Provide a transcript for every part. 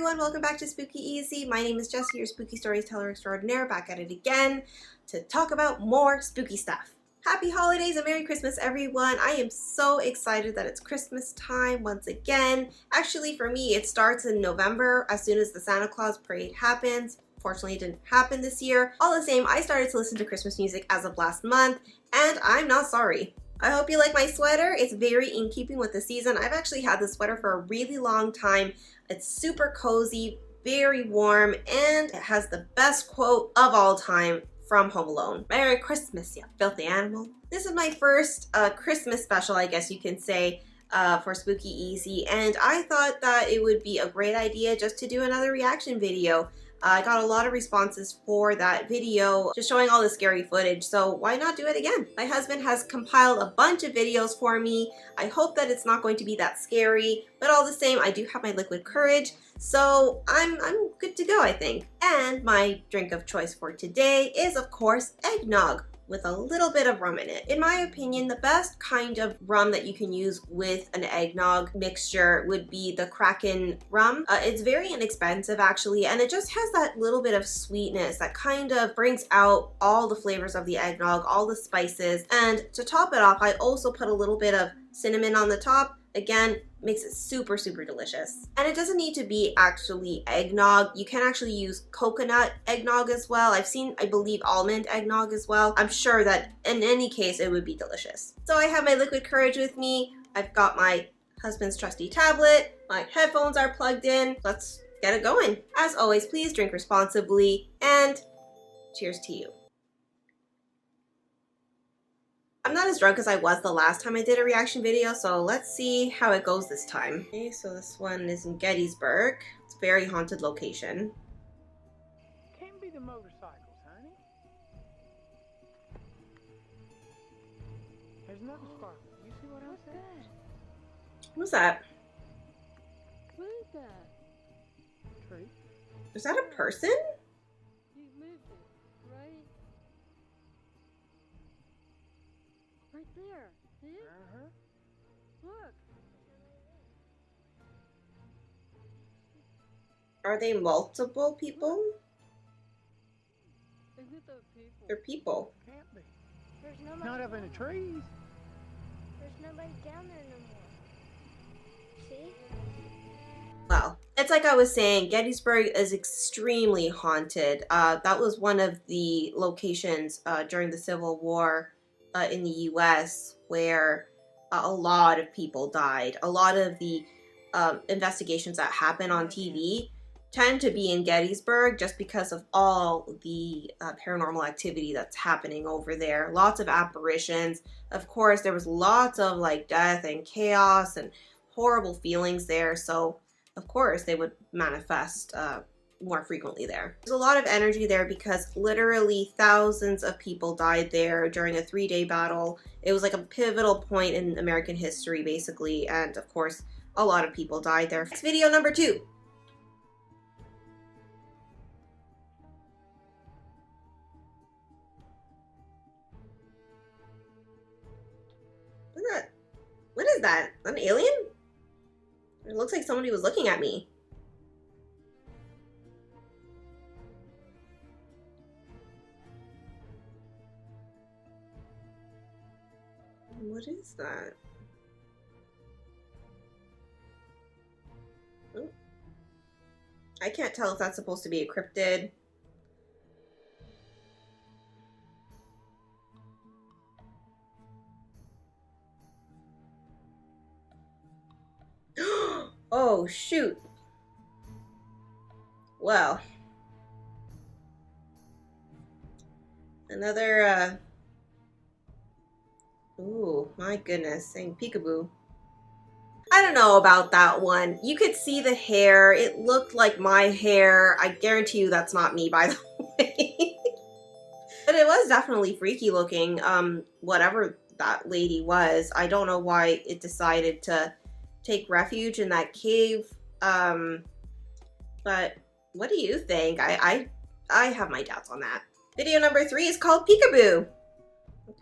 everyone, welcome back to Spooky Easy. My name is Jessie, your spooky storyteller extraordinaire, back at it again to talk about more spooky stuff. Happy holidays and Merry Christmas, everyone. I am so excited that it's Christmas time once again. Actually, for me, it starts in November as soon as the Santa Claus parade happens. Fortunately, it didn't happen this year. All the same, I started to listen to Christmas music as of last month, and I'm not sorry. I hope you like my sweater. It's very in keeping with the season. I've actually had this sweater for a really long time. It's super cozy, very warm, and it has the best quote of all time from Home Alone. Merry Christmas, you filthy animal. This is my first Christmas special, I guess you can say, for Spooky Easy, and I thought that it would be a great idea just to do another reaction video. I got a lot of responses for that video, just showing all the scary footage, so why not do it again? My husband has compiled a bunch of videos for me. I hope that it's not going to be that scary, but all the same, I do have my liquid courage, so I'm good to go, I think. And my drink of choice for today is, of course, eggnog with a little bit of rum in it. In my opinion, the best kind of rum that you can use with an eggnog mixture would be the Kraken rum. It's very inexpensive actually, and it just has that little bit of sweetness that kind of brings out all the flavors of the eggnog, all the spices, and to top it off, I also put a little bit of cinnamon on the top. Again, makes it super, super delicious. And it doesn't need to be actually eggnog. You can actually use coconut eggnog as well. I've seen, I believe, almond eggnog as well. I'm sure that in any case, it would be delicious. So I have my liquid courage with me. I've got my husband's trusty tablet. My headphones are plugged in. Let's get it going. As always, please drink responsibly and cheers to you. I'm not as drunk as I was the last time I did a reaction video, so let's see how it goes this time. Okay, so this one is in Gettysburg. It's a very haunted location. Can't be the motorcycles, honey. There's another spark. You see what I'm saying? What's that? What is that? Tree. Is that a person? You moved it, right? Right there. See it? Uh-huh. Look. Are they multiple people? Isn't it the people? They're people. Can't be. There's nobody. Not up in the trees. There's nobody down there no more. See? Well, it's like I was saying, Gettysburg is extremely haunted. That was one of the locations during the Civil War in the US where a lot of people died. A lot of the investigations that happen on TV tend to be in Gettysburg just because of all the paranormal activity that's happening over there. Lots of apparitions. Of course, there was lots of like death and chaos and horrible feelings there. So of course they would manifest more frequently there. There's a lot of energy there because literally thousands of people died there during a 3-day battle. It was like a pivotal point in American history basically, and of course a lot of people died there. Next video number 2. What's that? What is that? An alien? It looks like somebody was looking at me. What is that? Oh. I can't tell if that's supposed to be a cryptid. Oh, shoot. Well. Another, ooh, my goodness, saying peekaboo. I don't know about that one. You could see the hair. It looked like my hair. I guarantee you that's not me, by the way. But it was definitely freaky looking, whatever that lady was. I don't know why it decided to take refuge in that cave. But what do you think? I have my doubts on that. Video number 3 is called Peekaboo.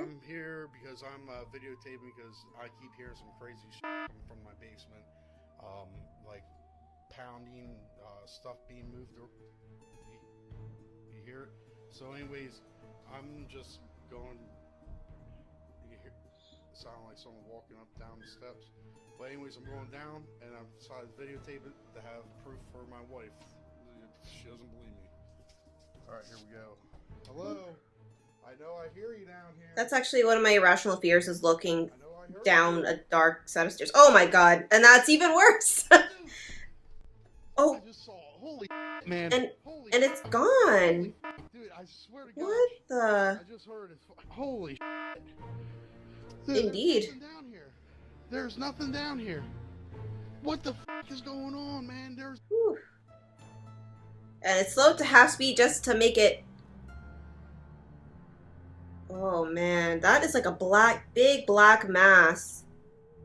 I'm here because I'm videotaping because I keep hearing some crazy shit from my basement. Like pounding, stuff being moved. You hear it? So anyways, I'm just going, you hear it sound like someone walking up down the steps. But anyways, I'm going down and I've decided to videotape it to have proof for my wife. She doesn't believe me. Alright, here we go. Hello? I know I hear you down here. That's actually one of my irrational fears, is looking I know I heard down you. a dark set of stairs. Oh my god, and that's even worse! Oh, I just saw it. Holy man. and Holy it's gone! holy dude, I swear to God. What the? I just heard it. Holy dude, Indeed. There's nothing down here. There's nothing down here. What the is going on, man? There's Whew. And it's slowed to half speed just to make it... Oh man, that is like a big black mass.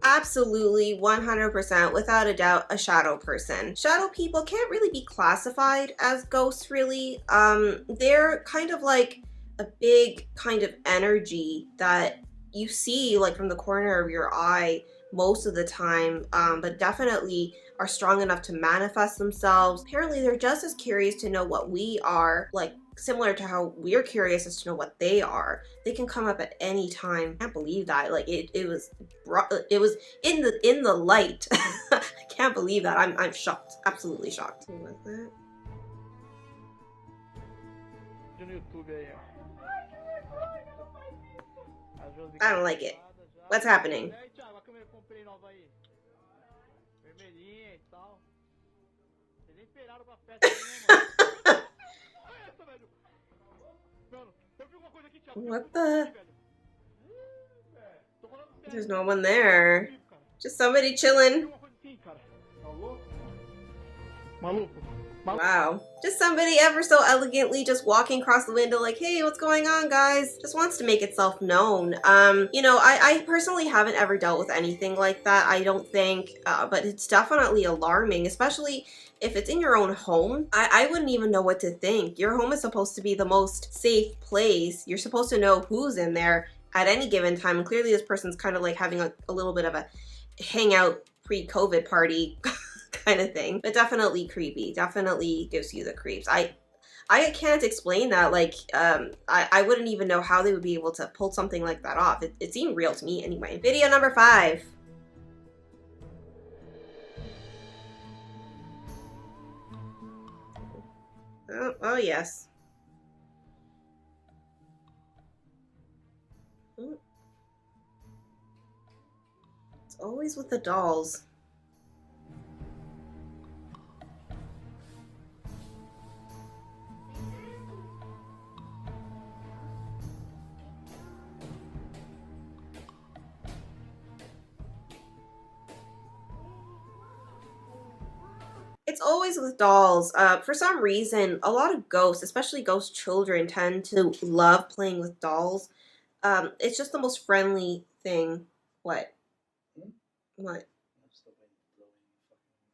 Absolutely, 100%, without a doubt, a shadow person. Shadow people can't really be classified as ghosts, really. They're kind of like a big kind of energy that you see like from the corner of your eye most of the time, but definitely are strong enough to manifest themselves. Apparently, they're just as curious to know what we are, like similar to how we're curious as to know what they are. They can come up at any time. I can't believe that. Like it was in the light. I can't believe that. I'm shocked. Absolutely shocked. What's that? I don't like it. What's happening? What the? There's no one there. Just somebody chilling. Wow. Just somebody ever so elegantly just walking across the window like, hey, what's going on, guys? Just wants to make itself known. You know, I personally haven't ever dealt with anything like that, I don't think, but it's definitely alarming, especially if it's in your own home. I wouldn't even know what to think. Your home is supposed to be the most safe place. You're supposed to know who's in there at any given time. And clearly this person's kind of like having a little bit of a hangout pre-COVID party kind of thing, but definitely creepy. Definitely gives you the creeps. I can't explain that. Like, I wouldn't even know how they would be able to pull something like that off. It seemed real to me anyway. Video number 5. Oh yes. It's always with the dolls. It's always with dolls. For some reason, a lot of ghosts, especially ghost children, tend to love playing with dolls. It's just the most friendly thing. What? What?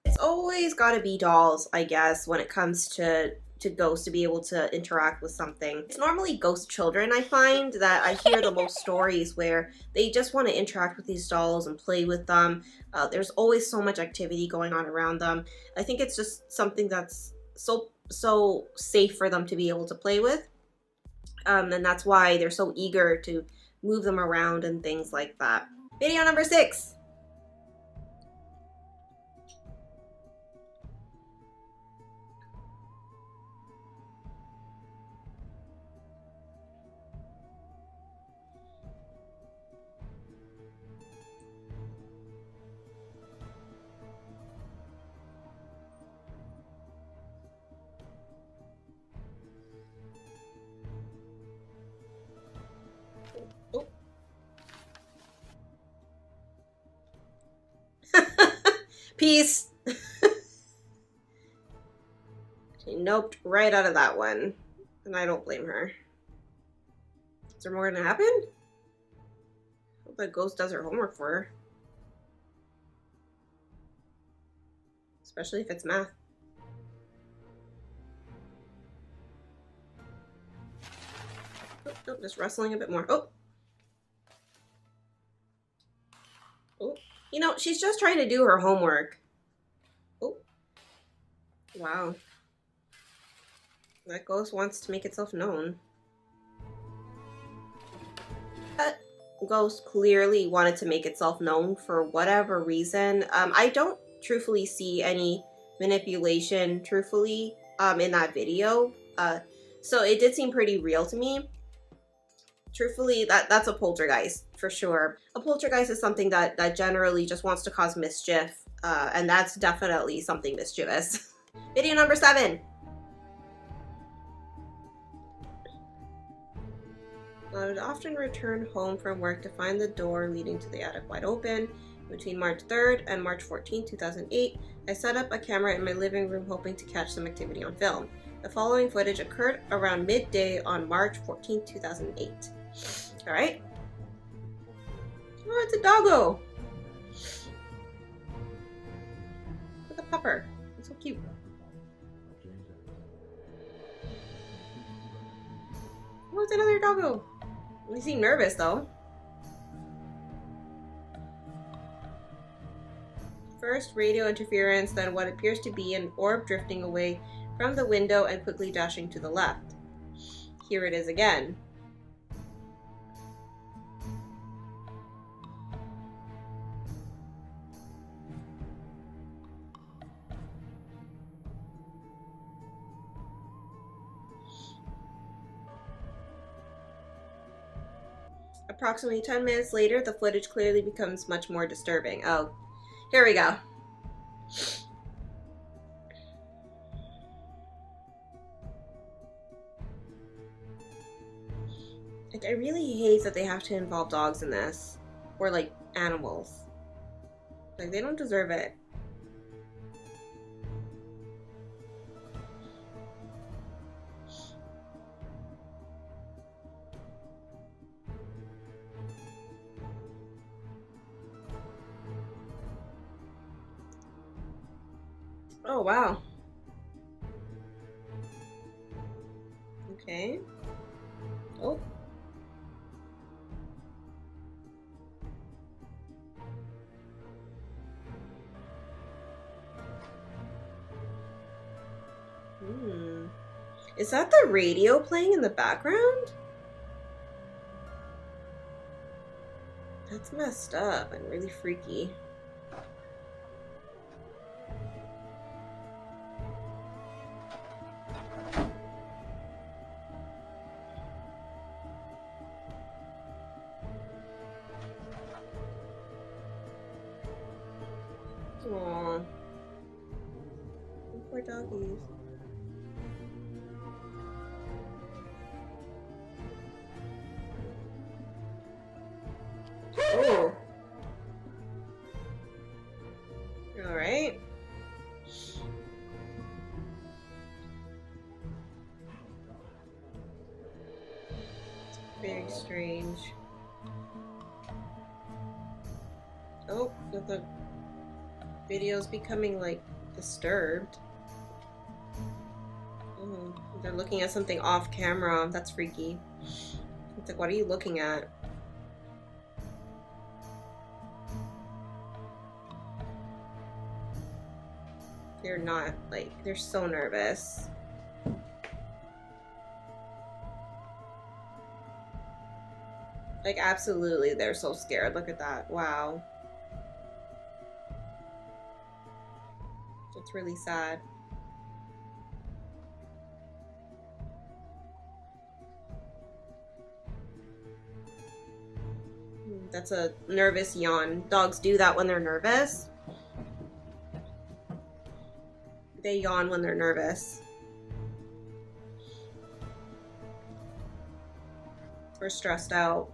It's always gotta be dolls, I guess, when it comes to ghosts to be able to interact with something. It's normally ghost children, I find, that I hear the most stories where they just want to interact with these dolls and play with them. There's always so much activity going on around them. I think it's just something that's so safe for them to be able to play with. And that's why they're so eager to move them around and things like that. Video number 6. Peace. She noped right out of that one. And I don't blame her. Is there more gonna happen? Hope that ghost does her homework for her. Especially if it's math. Oh, just rustling a bit more. Oh. Oh. You know, she's just trying to do her homework. Oh. Wow. That ghost wants to make itself known. That ghost clearly wanted to make itself known for whatever reason. I don't truthfully see any manipulation, truthfully, in that video. So it did seem pretty real to me. Truthfully, that's a poltergeist for sure. A poltergeist is something that generally just wants to cause mischief, and that's definitely something mischievous. Video number 7. I would often return home from work to find the door leading to the attic wide open. Between March 3rd and March 14, 2008, I set up a camera in my living room hoping to catch some activity on film. The following footage occurred around midday on March 14, 2008. Alright. Oh, it's a doggo! With a pupper. It's so cute. Oh, it's another doggo! You seem nervous though. First radio interference, then what appears to be an orb drifting away from the window and quickly dashing to the left. Here it is again. Approximately 10 minutes later, the footage clearly becomes much more disturbing. Oh, here we go. Like, I really hate that they have to involve dogs in this. Or, like, animals. Like, they don't deserve it. Oh, wow. Okay. Oh. Is that the radio playing in the background? That's messed up and really freaky. Aww. Poor doggies. Oh. Alright. Very strange. Oh, the video's becoming like disturbed. Oh, they're looking at something off camera. That's freaky. It's like, what are you looking at? They're not, like, they're so nervous. Like, absolutely, they're so scared. Look at that. Wow. It's really sad. That's a nervous yawn. Dogs do that when they're nervous. They yawn when they're nervous. Or stressed out.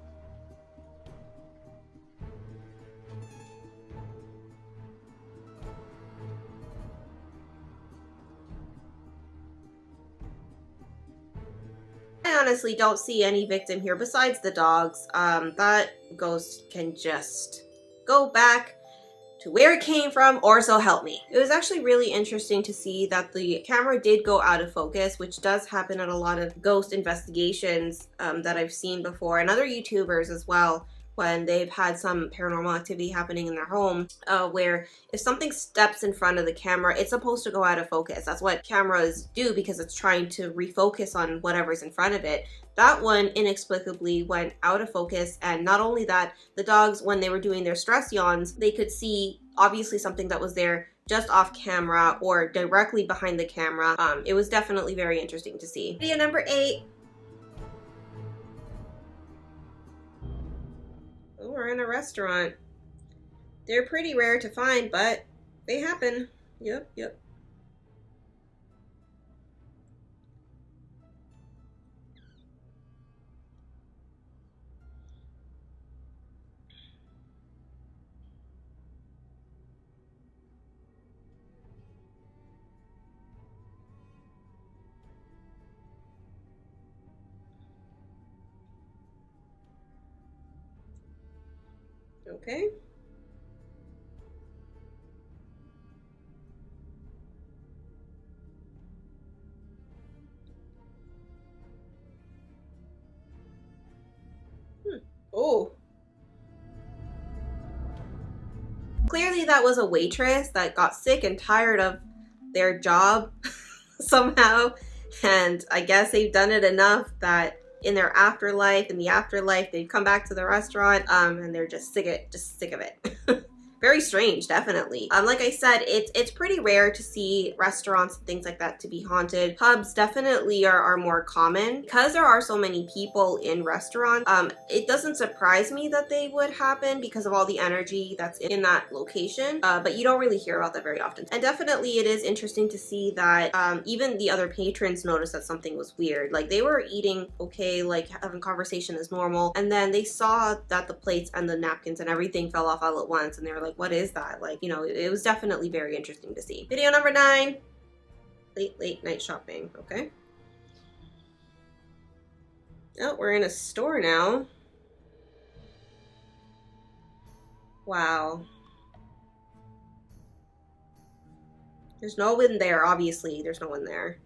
I honestly don't see any victim here besides the dogs. That ghost can just go back to where it came from, or so help me. It was actually really interesting to see that the camera did go out of focus, which does happen at a lot of ghost investigations that I've seen before, and other YouTubers as well. when they've had some paranormal activity happening in their home, where if something steps in front of the camera, it's supposed to go out of focus. That's what cameras do because it's trying to refocus on whatever's in front of it. That one inexplicably went out of focus, and not only that, the dogs, when they were doing their stress yawns, they could see obviously something that was there just off camera or directly behind the camera. It was definitely very interesting to see. Video number 8. Oh, we're in a restaurant. They're pretty rare to find, but they happen. Yep. Okay. Oh. Clearly that was a waitress that got sick and tired of their job somehow, and I guess they've done it enough that in the afterlife, they've come back to the restaurant, and they're just sick of it. Very strange, definitely. Like I said, it's pretty rare to see restaurants and things like that to be haunted. Pubs definitely are more common. Because there are so many people in restaurants, it doesn't surprise me that they would happen because of all the energy that's in that location, but you don't really hear about that very often. And definitely it is interesting to see that even the other patrons noticed that something was weird. Like, they were eating okay, like having conversation as normal, and then they saw that the plates and the napkins and everything fell off all at once, and they were like, what is that? Like, you know, it was definitely very interesting to see. Video number 9. Late night shopping. Okay. Oh, we're in a store now. Wow. There's no one there, obviously. There's no one there.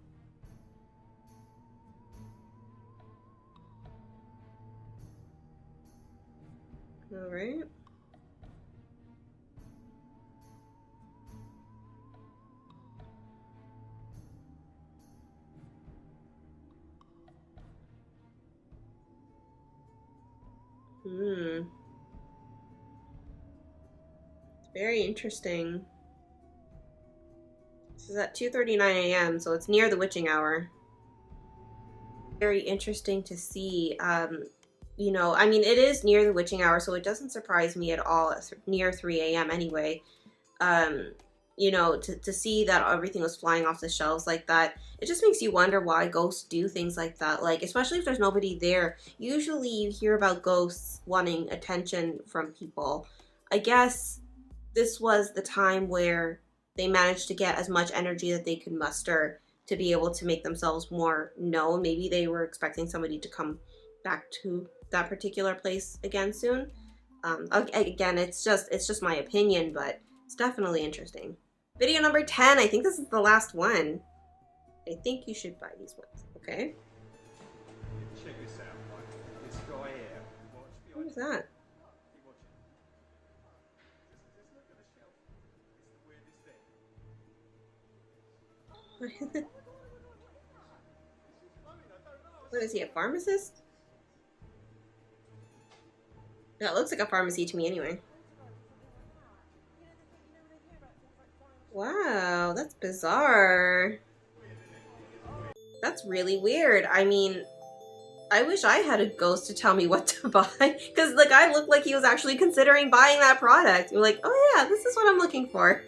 All right. Very interesting. This is at 2:39 a.m., so it's near the witching hour. Very interesting to see. You know, I mean, it is near the witching hour, so it doesn't surprise me at all. It's near 3 a.m. anyway. You know, to see that everything was flying off the shelves like that, it just makes you wonder why ghosts do things like that. Like, especially if there's nobody there. Usually you hear about ghosts wanting attention from people. I guess this was the time where they managed to get as much energy that they could muster to be able to make themselves more known. Maybe they were expecting somebody to come back to that particular place again soon. Again, it's just my opinion, but it's definitely interesting. Video number 10. I think this is the last one. I think you should buy these ones. Okay. Check this out, right? This guy here. What is that? What is he, a pharmacist? That looks like a pharmacy to me anyway. Wow, that's bizarre. That's really weird. I mean, I wish I had a ghost to tell me what to buy, because the guy looked like he was actually considering buying that product. You're like, oh yeah, this is what I'm looking for.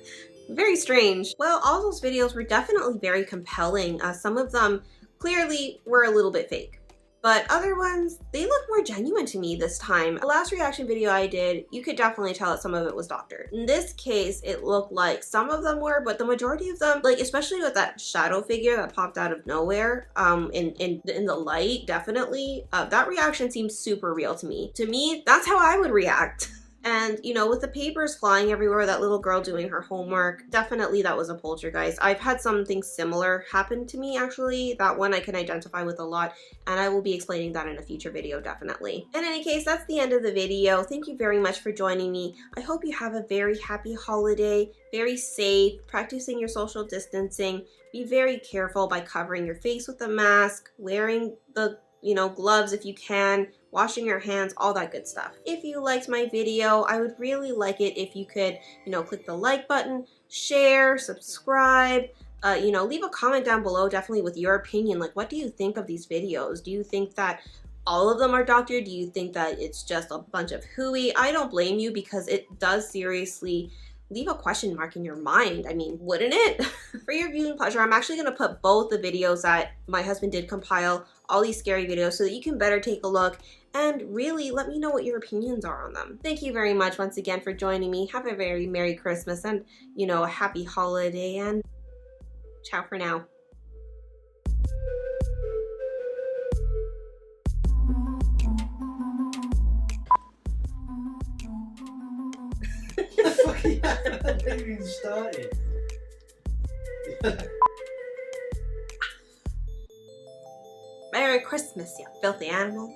Very strange. Well, all those videos were definitely very compelling. Some of them clearly were a little bit fake, but other ones, they look more genuine to me this time. The last reaction video I did, you could definitely tell that some of it was doctored. In this case, it looked like some of them were, but the majority of them, like especially with that shadow figure that popped out of nowhere, in the light, definitely, that reaction seemed super real to me. To me, that's how I would react. And, you know, with the papers flying everywhere, that little girl doing her homework, definitely that was a poltergeist. I've had something similar happen to me, actually. That one I can identify with a lot, and I will be explaining that in a future video, definitely. In any case, that's the end of the video. Thank you very much for joining me. I hope you have a very happy holiday, very safe, practicing your social distancing. Be very careful by covering your face with a mask, wearing the gloves if you can, washing your hands, all that good stuff. If you liked my video, I would really like it if you could, click the like button, share, subscribe, leave a comment down below definitely with your opinion. Like, what do you think of these videos? Do you think that all of them are doctored? Do you think that it's just a bunch of hooey? I don't blame you, because it does seriously leave a question mark in your mind. I mean, wouldn't it? For your viewing pleasure, I'm actually going to put both the videos that my husband did compile, all these scary videos, so that you can better take a look and really let me know what your opinions are on them. Thank you very much once again for joining me. Have a very Merry Christmas and, a happy holiday, and ciao for now. I didn't even started. Merry Christmas, you filthy animal.